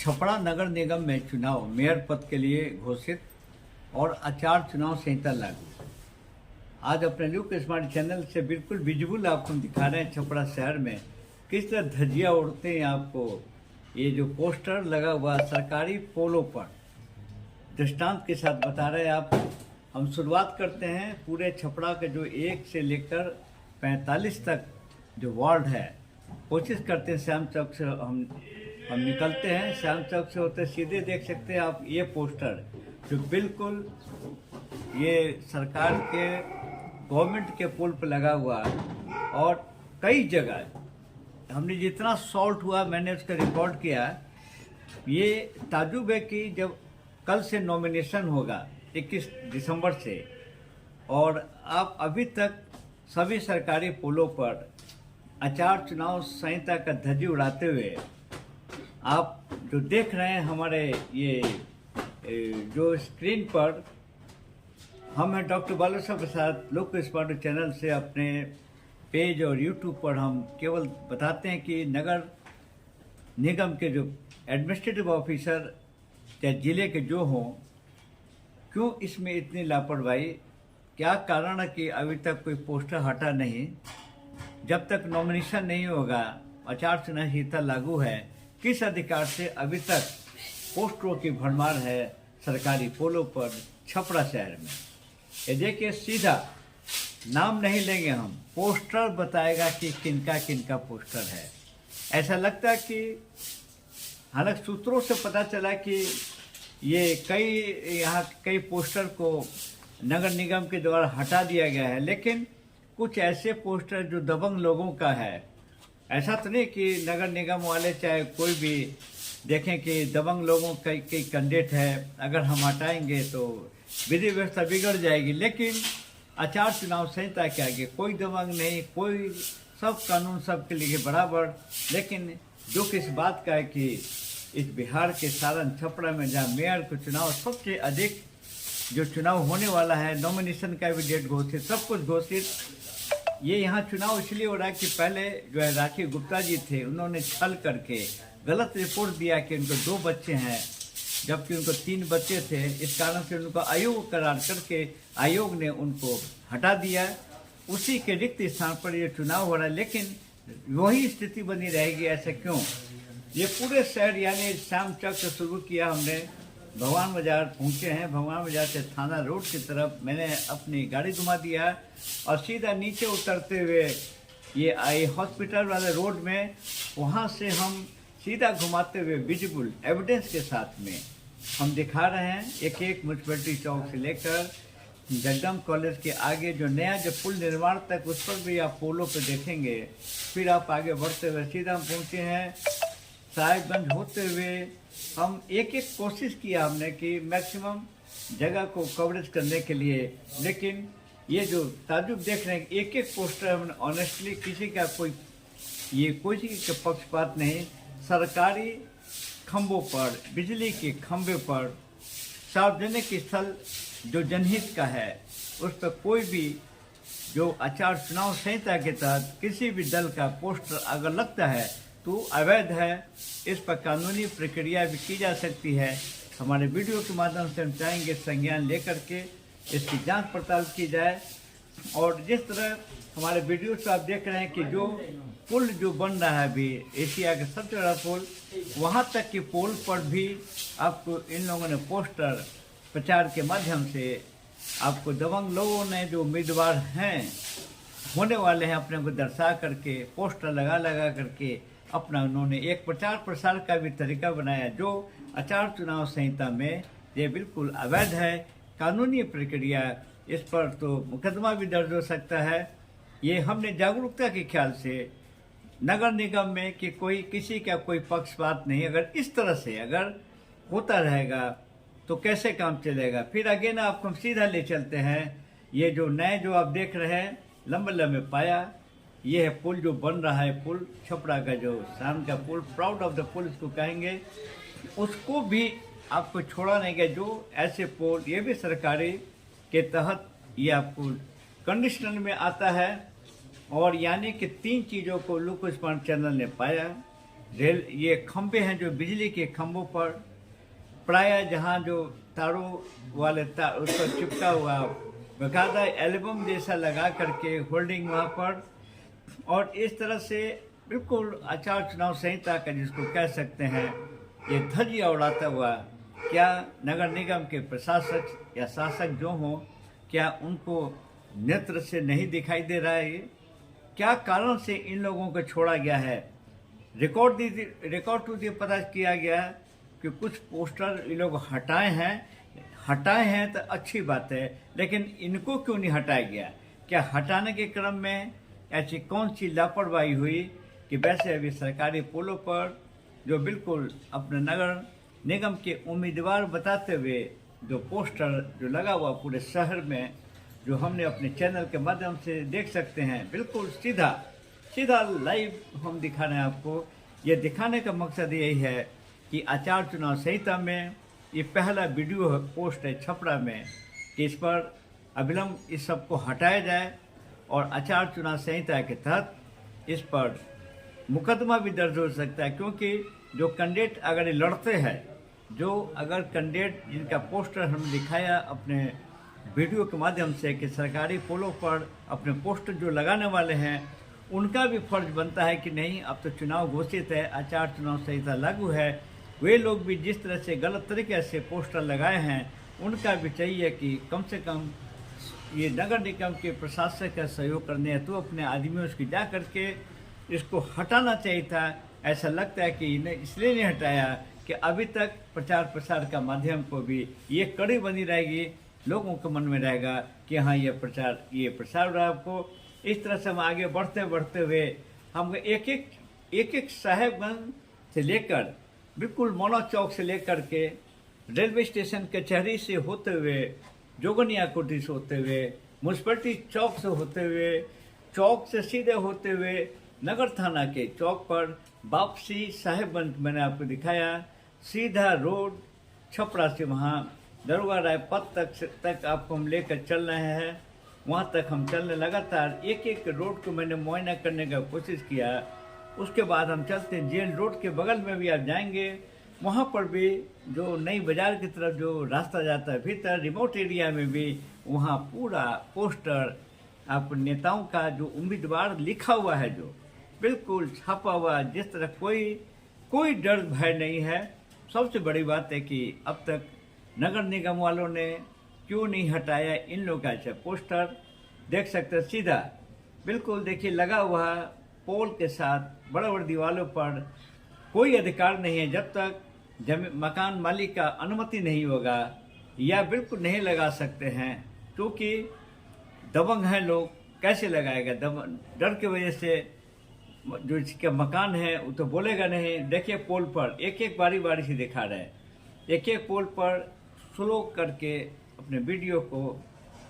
छपरा नगर निगम में चुनाव मेयर पद के लिए घोषित और आचार चुनाव संहिता लागू। आज अपने लुक स्मार्ट चैनल से बिल्कुल विजिबल आपको दिखा रहे हैं छपरा शहर में किस तरह धज्जियां उड़ते हैं। आपको ये जो पोस्टर लगा हुआ सरकारी पोलों पर दृष्टांत के साथ बता रहे हैं। आप हम शुरुआत करते हैं पूरे छपरा के जो 1 से लेकर 45 तक जो वार्ड है, कोशिश करते हैं श्याम चौक से हम निकलते हैं। श्याम चौक से होते सीधे देख सकते हैं आप ये पोस्टर जो बिल्कुल ये सरकार के गवर्नमेंट के पुल पर लगा हुआ है। और कई जगह हमने जितना सॉल्ट हुआ मैंने उसका रिकॉर्ड किया। ये ताजुब है कि जब कल से नॉमिनेशन होगा 21 दिसंबर से, और आप अभी तक सभी सरकारी पुलों पर आचार चुनाव संहिता का धज्जी उड़ाते हुए आप जो देख रहे हैं हमारे ये जो स्क्रीन पर, हम हैं डॉक्टर बालेश्वर प्रसाद लोक स्मार्ट चैनल से अपने पेज और यूट्यूब पर हम केवल बताते हैं कि नगर निगम के जो एडमिनिस्ट्रेटिव ऑफिसर चाहे जिले के जो हों, क्यों इसमें इतनी लापरवाही, क्या कारण है कि अभी तक कोई पोस्टर हटा नहीं। जब तक नॉमिनेशन नहीं होगा, आचार चुनाव संहिता लागू है, किस अधिकार से अभी तक पोस्टरों की भरमार है सरकारी पोलों पर छपरा शहर में। ये देखिए, सीधा नाम नहीं लेंगे हम, पोस्टर बताएगा कि किनका किनका पोस्टर है। ऐसा लगता है कि हालांकि सूत्रों से पता चला कि ये यहाँ कई पोस्टर को नगर निगम के द्वारा हटा दिया गया है, लेकिन कुछ ऐसे पोस्टर जो दबंग लोगों का है। ऐसा तो नहीं कि नगर निगम वाले चाहे कोई भी देखें कि दबंग लोगों का कई कैंडिडेट है, अगर हम हटाएंगे तो विधि व्यवस्था बिगड़ जाएगी। लेकिन आचार चुनाव संहिता के आगे कोई दबंग नहीं, कोई सब कानून सबके लिए बराबर। लेकिन जो किस बात का है कि इस बिहार के सारण छपरा में जहाँ मेयर को चुनाव सबसे अधिक जो चुनाव होने वाला है, नॉमिनेशन का भी डेट घोषित, सब कुछ घोषित। ये यहाँ चुनाव इसलिए हो रहा है कि पहले जो है राखी गुप्ता जी थे, उन्होंने छल करके गलत रिपोर्ट दिया कि उनको 2 बच्चे हैं जबकि उनको 3 बच्चे थे। इस कारण से उनको आयोग करार करके आयोग ने उनको हटा दिया। उसी के रिक्त स्थान पर ये चुनाव हो रहा है, लेकिन वही स्थिति बनी रहेगी। ऐसा क्यों? ये पूरे शहर यानी श्याम चौक से शुरू किया हमने, भगवान बाजार पहुंचे हैं। भगवान बाजार से थाना रोड की तरफ मैंने अपनी गाड़ी घुमा दिया और सीधा नीचे उतरते हुए ये आई हॉस्पिटल वाले रोड में, वहाँ से हम सीधा घुमाते हुए विजिबल एविडेंस के साथ में हम दिखा रहे हैं एक म्यूनसिपलिटी चौक से लेकर जगदम कॉलेज के आगे जो नया जो पुल निर्माण तक, उस पर भी आप पोलों पे देखेंगे। फिर आप आगे बढ़ते हुए सीधा हम पहुँचे हैं साहिबगंज होते हुए। हम एक कोशिश किया हमने कि मैक्सिमम जगह को कवरेज करने के लिए, लेकिन ये जो ताजुब देख रहे हैं एक पोस्टर हमने ऑनेस्टली किसी का कोई का पक्षपात नहीं, सरकारी खंभों पर, बिजली के खंभे पर, सार्वजनिक स्थल जो जनहित का है उस पर कोई भी जो आचार चुनाव संहिता के तहत किसी भी दल का पोस्टर अगर लगता है तो अवैध है। इस पर कानूनी प्रक्रिया भी की जा सकती है। हमारे वीडियो के माध्यम से हम चाहेंगे संज्ञान लेकर के इसकी जांच पड़ताल की जाए। और जिस तरह हमारे वीडियो से आप देख रहे हैं कि जो पुल जो बन रहा है अभी एशिया का सबसे बड़ा पुल, वहाँ तक के पुल पर भी आपको इन लोगों ने पोस्टर प्रचार के माध्यम से आपको दबंग लोगों ने जो उम्मीदवार हैं होने वाले हैं अपने को दर्शा करके पोस्टर लगा करके अपना उन्होंने एक प्रचार प्रसार का भी तरीका बनाया, जो आचार चुनाव संहिता में ये बिल्कुल अवैध है। कानूनी प्रक्रिया इस पर तो मुकदमा भी दर्ज हो सकता है। ये हमने जागरूकता के ख्याल से नगर निगम में कि कोई किसी का कोई पक्षपात नहीं, अगर इस तरह से अगर होता रहेगा तो कैसे काम चलेगा। फिर आगे ना आपको हम सीधा ले चलते हैं। ये जो नए जो आप देख रहे हैं लंबे लंबे पाया, ये है पुल जो बन रहा है, पुल छपरा का जो शाम का पुल, प्राउड ऑफ द पुल इसको कहेंगे, उसको भी आपको छोड़ा नहीं गया। जो ऐसे पुल ये भी सरकारी के तहत ये आपको कंडीशनल में आता है। और यानी कि 3 चीज़ों को लुक स्मार्ट चैनल ने पाया। रेल ये खंभे हैं जो बिजली के खंभों पर प्राय जहाँ जो तारों वाले तार उस पर चिपका हुआ बकायदा एल्बम जैसा लगा करके होल्डिंग वहाँ पर, और इस तरह से बिल्कुल आचार चुनाव संहिता का जिसको कह सकते हैं ये धज्जियां उड़ाता हुआ, क्या नगर निगम के प्रशासक या शासक जो हों क्या उनको नेत्र से नहीं दिखाई दे रहा है? क्या कारण से इन लोगों को छोड़ा गया है? रिकॉर्ड टू दी पता किया गया कि कुछ पोस्टर ये लोग हटाए हैं तो अच्छी बात है, लेकिन इनको क्यों नहीं हटाया गया? क्या हटाने के क्रम में ऐसी कौन सी लापरवाही हुई कि वैसे अभी सरकारी पुलों पर जो बिल्कुल अपने नगर निगम के उम्मीदवार बताते हुए जो पोस्टर जो लगा हुआ पूरे शहर में, जो हमने अपने चैनल के माध्यम से देख सकते हैं, बिल्कुल सीधा लाइव हम दिखा रहे हैं आपको। ये दिखाने का मकसद यही है कि आचार चुनाव संहिता में ये पहला वीडियो पोस्ट है छपरा में कि इस पर अविलंब इस सब को हटाया जाए और आचार चुनाव संहिता के तहत इस पर मुकदमा भी दर्ज हो सकता है, क्योंकि जो कैंडिडेट अगर ये लड़ते हैं, जो अगर कैंडिडेट जिनका पोस्टर हमने दिखाया अपने वीडियो के माध्यम से कि सरकारी पुलों पर अपने पोस्टर जो लगाने वाले हैं उनका भी फर्ज बनता है कि नहीं अब तो चुनाव घोषित है, आचार चुनाव संहिता लागू है, वे लोग भी जिस तरह से गलत तरीके से पोस्टर लगाए हैं उनका भी चाहिए कि कम से कम ये नगर निगम के प्रशासक का सहयोग करने हेतु तो अपने आदमियों की जा करके इसको हटाना चाहिए था। ऐसा लगता है कि इन्हें इसलिए नहीं हटाया कि अभी तक प्रचार प्रसार का माध्यम को भी ये कड़ी बनी रहेगी, लोगों के मन में रहेगा कि हाँ ये प्रसार रहा। आपको इस तरह से हम आगे बढ़ते हुए हम एक साहेबगंज से लेकर बिल्कुल मौला चौक से लेकर के रेलवे स्टेशन कचहरी से होते हुए जोगनिया कोठी से होते हुए म्यूनसिपलिटी चौक से होते हुए चौक से सीधे होते हुए नगर थाना के चौक पर वापसी साहेबगंज मैंने आपको दिखाया, सीधा रोड छपरा से वहाँ दरोगा राय पथ तक आपको हम लेकर चल रहे हैं। वहाँ तक हम चलने लगातार एक रोड को मैंने मुआयना करने का कोशिश किया। उसके बाद हम चलते जेल रोड के बगल में भी आप जाएंगे, वहाँ पर भी जो नई बाजार की तरफ जो रास्ता जाता है भीतर रिमोट एरिया में भी वहाँ पूरा पोस्टर आपको नेताओं का जो उम्मीदवार लिखा हुआ है जो बिल्कुल छापा हुआ, जिस तरह कोई डर भय नहीं है। सबसे बड़ी बात है कि अब तक नगर निगम वालों ने क्यों नहीं हटाया इन लोगों का ऐसा पोस्टर। देख सकते हैं सीधा बिल्कुल देखिए लगा हुआ पोल के साथ बड़े दीवारों पर कोई अधिकार नहीं है जब तक मकान मालिक का अनुमति नहीं होगा, या बिल्कुल नहीं लगा सकते हैं क्योंकि दबंग हैं लोग, कैसे लगाएगा? डर की वजह से जो इसका मकान है वो तो बोलेगा नहीं। देखिए पोल पर एक बारी से दिखा रहे हैं, एक पोल पर स्लो करके अपने वीडियो को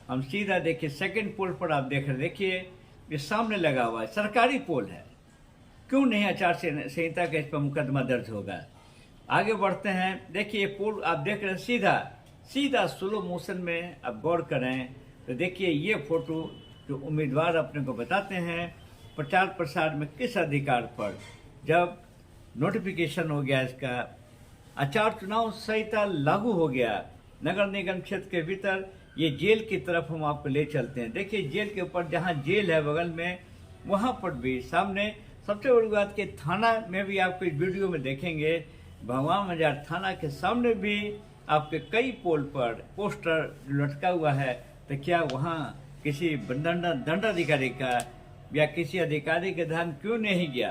हम सीधा देखिए सेकंड पोल पर आप देखिए ये सामने लगा हुआ है, सरकारी पोल है, क्यों नहीं आचार संहिता का इस पर मुकदमा दर्ज होगा? आगे बढ़ते हैं, देखिए ये पोल आप देख रहे हैं सीधा स्लो मोशन में आप गौर करें तो देखिए ये फोटो जो उम्मीदवार अपने को बताते हैं प्रचार प्रसार में किस अधिकार पर, जब नोटिफिकेशन हो गया इसका, आचार चुनाव संहिता लागू हो गया नगर निगम क्षेत्र के भीतर, ये जेल की तरफ हम आपको ले चलते हैं। देखिए जेल के ऊपर जहाँ जेल है बगल में, वहाँ पर भी सामने सबसे बड़ी बात कि थाना में भी आपको इस वीडियो में देखेंगे, भगवान बाजार थाना के सामने भी आपके कई पोल पर पोस्टर लटका हुआ है। तो क्या वहाँ किसी दंडाधिकारी का या किसी अधिकारी का ध्यान क्यों नहीं गया?